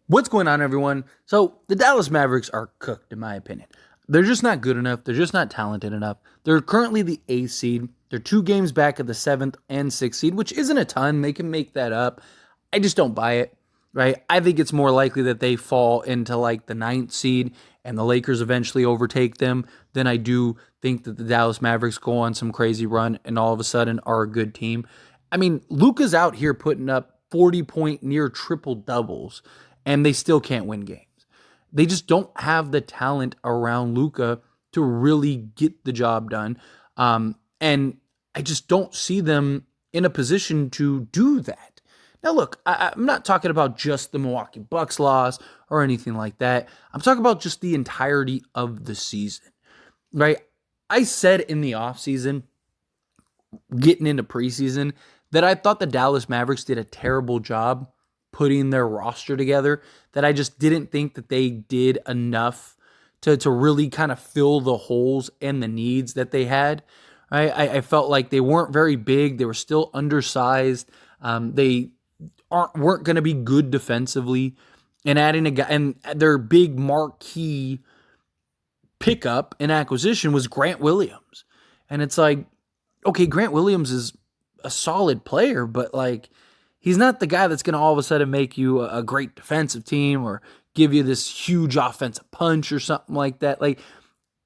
What's going on, everyone? So, the Dallas Mavericks are cooked, in my opinion. They're just not good enough. They're just not talented enough. They're currently the eighth seed. They're 2 games back of the seventh and sixth seed, which isn't a ton. They can make that up. I just don't buy it, right? I think it's more likely that they fall into like the ninth seed and the Lakers eventually overtake them than I do think that the Dallas Mavericks go on some crazy run and all of a sudden are a good team. I mean, Luka's out here putting up 40-point near triple doubles and they still can't win games. They just don't have the talent around Luka to really get the job done. And I just don't see them in a position to do that. Now, look, I'm not talking about just the Milwaukee Bucks loss or anything like that. I'm talking about just the entirety of the season, right? I said in the offseason, getting into preseason, that I thought the Dallas Mavericks did a terrible job putting their roster together, that I just didn't think that they did enough to really kind of fill the holes and the needs that they had. Right? I felt like they weren't very big. They were still undersized. They weren't going to be good defensively. And adding a guy, and their big marquee pickup and acquisition was Grant Williams. And it's like, okay, Grant Williams is a solid player, but like, he's not the guy that's going to all of a sudden make you a great defensive team or give you this huge offensive punch or something like that. Like,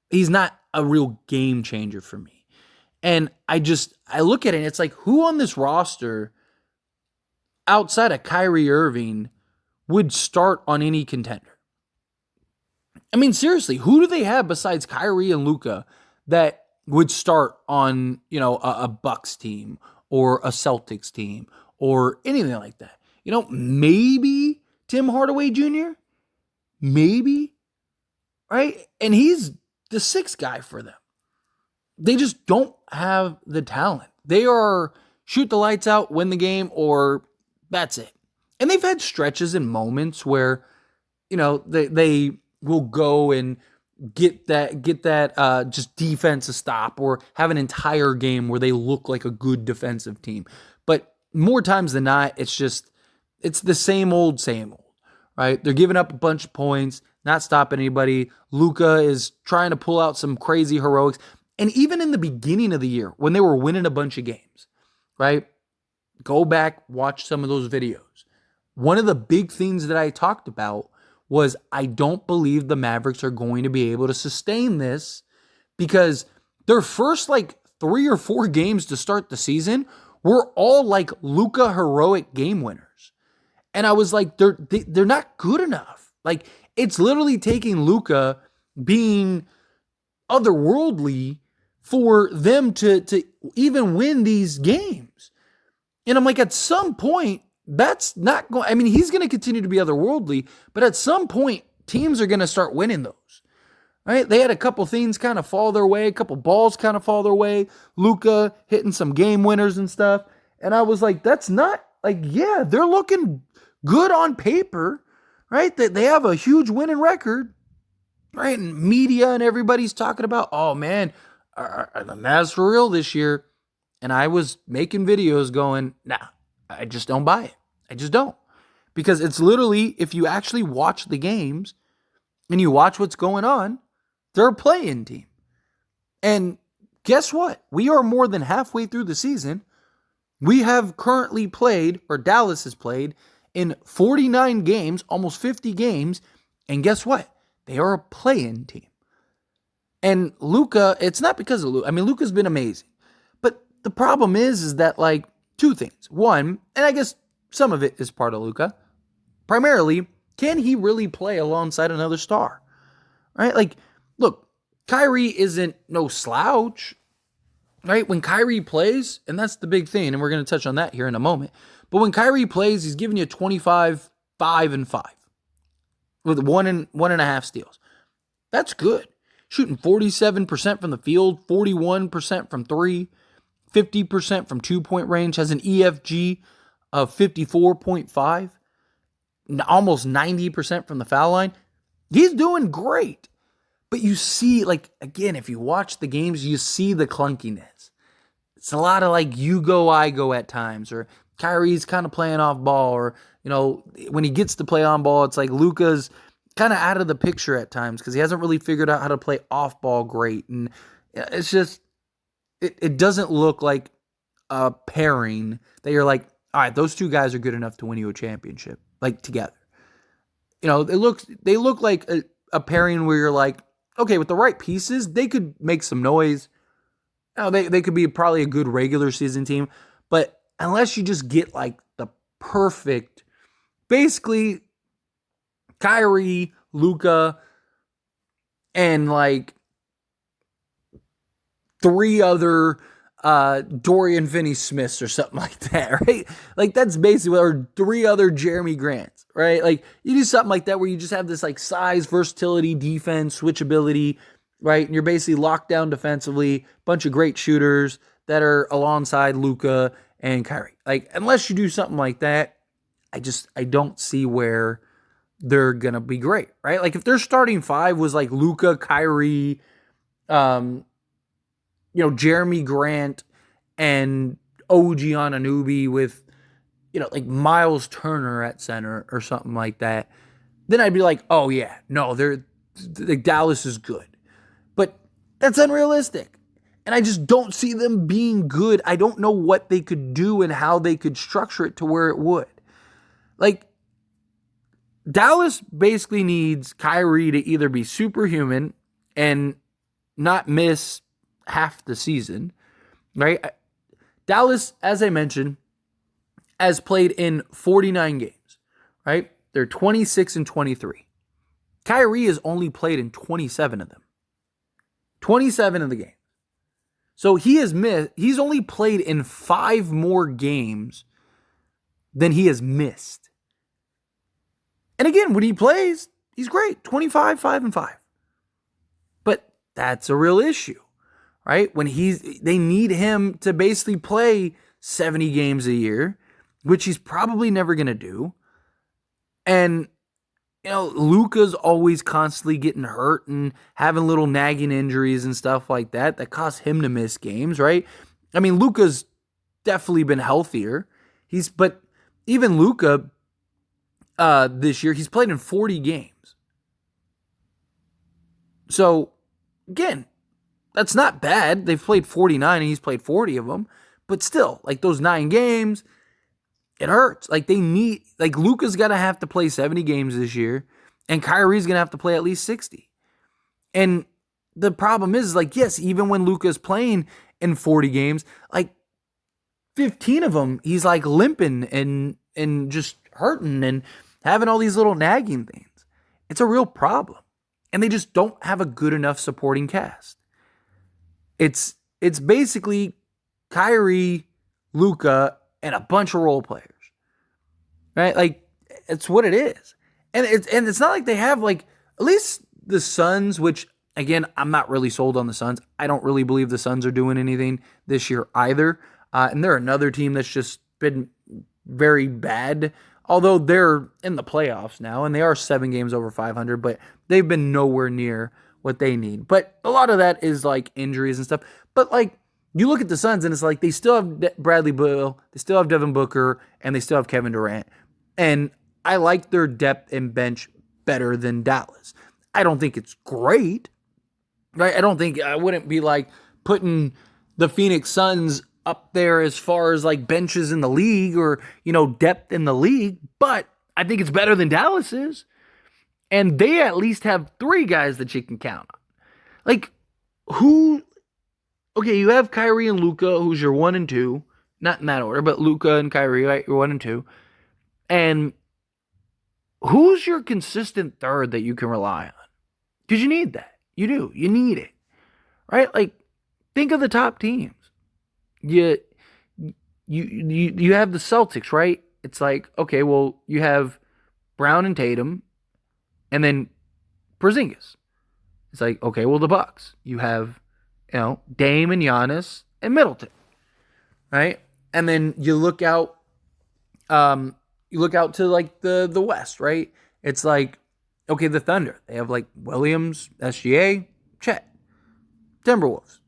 he's not a real game changer for me. And I look at it and it's like, who on this roster outside of Kyrie Irving would start on any contender? I mean, seriously, who do they have besides Kyrie and Luka that would start on, a Bucks team or a Celtics team or anything like that? Maybe Tim Hardaway Jr., maybe, right? And he's the sixth guy for them. They just don't have the talent. They are shoot the lights out, win the game, or that's it. And they've had stretches and moments where, they will go and get that just defense a stop or have an entire game where they look like a good defensive team. But more times than not, it's the same old, right? They're giving up a bunch of points, not stopping anybody. Luka is trying to pull out some crazy heroics. And even in the beginning of the year, when they were winning a bunch of games, right? Go back, watch some of those videos. One of the big things that I talked about was I don't believe the Mavericks are going to be able to sustain this because their first 3 or 4 games to start the season were all like Luka heroic game winners. And I was like, they're not good enough. Like, it's literally taking Luka being otherworldly for them to even win these games. And I'm like, at some point, that's not going, he's going to continue to be otherworldly, but at some point, teams are going to start winning those. Right? They had a couple things kind of fall their way, a couple balls kind of fall their way, Luka hitting some game winners and stuff. And I was like, that's not yeah, they're looking good on paper, right? They have a huge winning record, right? And media and everybody's talking about, oh man, are the Mavs for real this year? And I was making videos going, nah, I just don't buy it. I just don't. Because it's literally, if you actually watch the games and you watch what's going on, they're a play-in team. And guess what? We are more than halfway through the season. We have currently played, or Dallas has played, in 49 games, almost 50 games. And guess what? They are a play-in team. And Luka, it's not because of Luka. Luka's been amazing. But the problem is that, two things. One, and I guess some of it is part of Luka. Primarily, can he really play alongside another star? Right? Look, Kyrie isn't no slouch. Right? When Kyrie plays, and that's the big thing, and we're going to touch on that here in a moment. But when Kyrie plays, he's giving you 25, 5, and 5. With 1.5 steals. That's good. Shooting 47% from the field, 41% from 3, 50% from 2-point range, has an EFG of 54.5, almost 90% from the foul line. He's doing great. But you see, again, if you watch the games, you see the clunkiness. It's a lot of you go, I go at times, or Kyrie's kind of playing off ball, or, when he gets to play on ball, it's like Luka's kind of out of the picture at times because he hasn't really figured out how to play off ball great. And it's just, it doesn't look like a pairing that you're like, all right, those two guys are good enough to win you a championship, like together. They look like a pairing where you're like, okay, with the right pieces, they could make some noise. They could be probably a good regular season team, but unless you just get like the perfect, basically Kyrie, Luka, and like three other Dorian Finney-Smiths or something like that, right? Like that's basically, or three other Jeremy Grants, right? Like you do something like that where you just have this like size, versatility, defense, switchability, right? And you're basically locked down defensively, bunch of great shooters that are alongside Luka and Kyrie. Like unless you do something like that, I don't see where they're going to be great, right? Like if their starting five was like Luka, Kyrie, Jeremy Grant and OG Anunoby with, like Miles Turner at center or something like that, then I'd be like, oh yeah, no, Dallas is good. But that's unrealistic. And I just don't see them being good. I don't know what they could do and how they could structure it to where it would. Like, Dallas basically needs Kyrie to either be superhuman and not miss half the season, right? Dallas, as I mentioned, has played in 49 games, right? They're 26-23. Kyrie has only played in 27 of them. 27 of the games. So he's only played in 5 more games than he has missed. And again, when he plays, he's great. 25, 5 and 5. But that's a real issue, right? When they need him to basically play 70 games a year, which he's probably never going to do. And Luka's always constantly getting hurt and having little nagging injuries and stuff like that cause him to miss games, right? I mean, Luka's definitely been healthier. But even Luka this year, he's played in 40 games. So, again, that's not bad. They've played 49 and he's played 40 of them. But still, like those 9 games, it hurts. Like Luka's going to have to play 70 games this year, and Kyrie's going to have to play at least 60. And the problem is, like, yes, even when Luka's playing in 40 games, like 15 of them, he's like limping and just hurting and having all these little nagging things. It's a real problem. And they just don't have a good enough supporting cast. It's basically Kyrie, Luka, and a bunch of role players, right? Like, it's what it is. And it's not like they have, like, at least the Suns, which, again, I'm not really sold on the Suns. I don't really believe the Suns are doing anything this year either. And they're another team that's just been very bad, although they're in the playoffs now, and they are 7 games over 500, but they've been nowhere near what they need. But a lot of that is, like, injuries and stuff. But, like, you look at the Suns, and it's like they still have Bradley Beal, they still have Devin Booker, and they still have Kevin Durant. And I like their depth and bench better than Dallas. I don't think it's great, right? I wouldn't be like putting the Phoenix Suns up there as far as like benches in the league or, depth in the league, but I think it's better than Dallas is. And they at least have 3 guys that you can count on. Like, okay, you have Kyrie and Luka, who's your 1 and 2. Not in that order, but Luka and Kyrie, right? You're 1 and 2. And who's your consistent third that you can rely on? Because you need that. You do. You need it. Right? Like, think of the top teams. You have the Celtics, right? It's like, okay, well, you have Brown and Tatum, and then Porzingis. It's like, okay, well, the Bucks. You have, Dame and Giannis and Middleton, right? And then you look out to like the West, right? It's like, okay, the Thunder. They have like Williams, SGA, Chet. Timberwolves,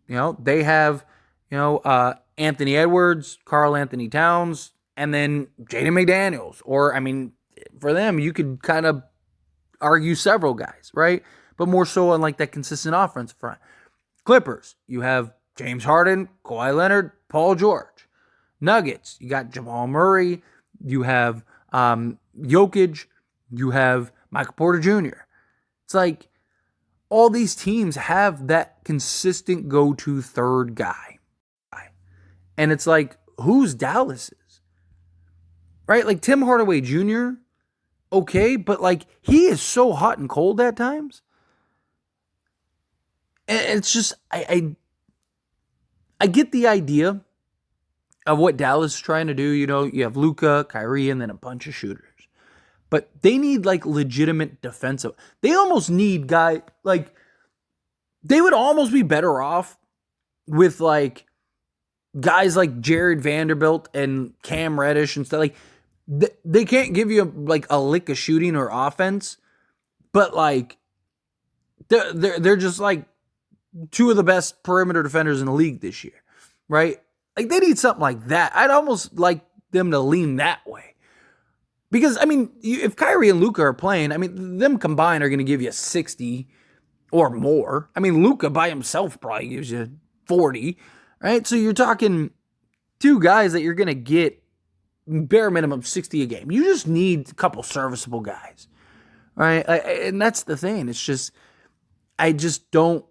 they have, Anthony Edwards, Karl Anthony Towns, and then Jaden McDaniels. Or, I mean, for them, you could kind of argue several guys, right? But more so on like that consistent offensive front. Clippers, you have James Harden, Kawhi Leonard, Paul George. Nuggets, you got Jamal Murray, you have Jokic, you have Michael Porter Jr. It's like all these teams have that consistent go-to third guy. And it's like, who's Dallas's? Right? Like Tim Hardaway Jr., okay, but like he is so hot and cold at times. And it's just, I get the idea of what Dallas is trying to do. You know, you have Luka, Kyrie, and then a bunch of shooters. But they need like legitimate defensive. They almost need they would almost be better off with like guys like Jared Vanderbilt and Cam Reddish and stuff. Like they can't give you like a lick of shooting or offense, but like they're just like two of the best perimeter defenders in the league this year, right? Like they need something like that. I'd almost like them to lean that way. Because, I mean, if Kyrie and Luka are playing, I mean, them combined are going to give you 60 or more. I mean, Luka by himself probably gives you 40, right? So you're talking two guys that you're going to get bare minimum 60 a game. You just need a couple serviceable guys, right? And that's the thing. It's just, I just don't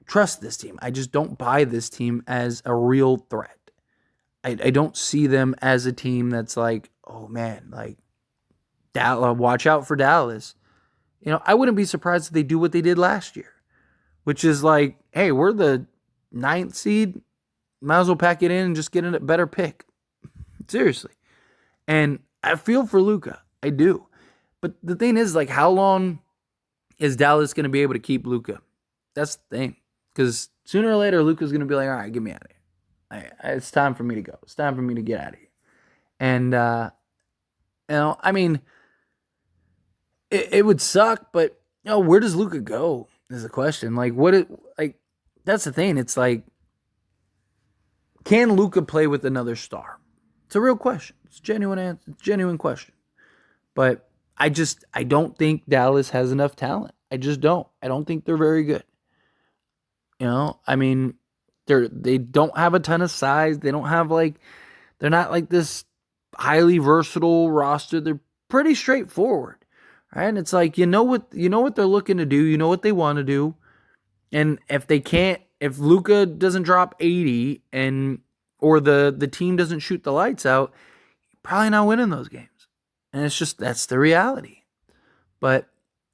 trust this team. I just don't buy this team as a real threat. I don't see them as a team that's like, oh man, like Dallas, watch out for Dallas. You know, I wouldn't be surprised if they do what they did last year, which is like, hey, we're the 9th seed. Might as well pack it in and just get a better pick. Seriously. And I feel for Luka. I do. But the thing is, like, how long is Dallas going to be able to keep Luka? That's the thing. Because sooner or later, Luka's going to be like, all right, get me out of here. It's time for me to go. It's time for me to get out of here. And, you know, I mean, it would suck, but, you know, where does Luka go is the question. Like, that's the thing. It's like, can Luka play with another star? It's a real question. It's a genuine answer. It's a genuine question. But I don't think Dallas has enough talent. I just don't. I don't think they're very good. You know, I mean, they don't have a ton of size. They don't have they're not like this highly versatile roster. They're pretty straightforward, right? And it's like, you know what they're looking to do. You know what they want to do. And if Luka doesn't drop 80 or the team doesn't shoot the lights out, you're probably not winning those games. And it's just, that's the reality. But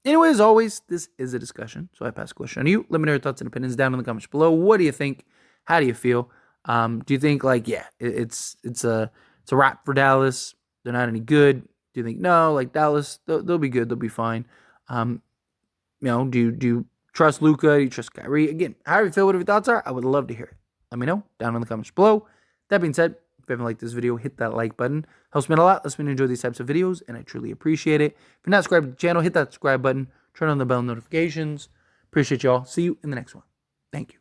anyway, as always, this is a discussion. So I pass the question on to you. Let me know your thoughts and opinions down in the comments below. What do you think? How do you feel? Do you think it's a wrap for Dallas? They're not any good. Do you think no? Like Dallas, they'll be good. They'll be fine. You know, do you trust Luka? Do you trust Kyrie? Again, however you feel, whatever your thoughts are, I would love to hear it. Let me know down in the comments below. That being said, if you haven't liked this video, hit that like button. Helps me out a lot. Lets me enjoy these types of videos, and I truly appreciate it. If you're not subscribed to the channel, hit that subscribe button. Turn on the bell notifications. Appreciate y'all. See you in the next one. Thank you.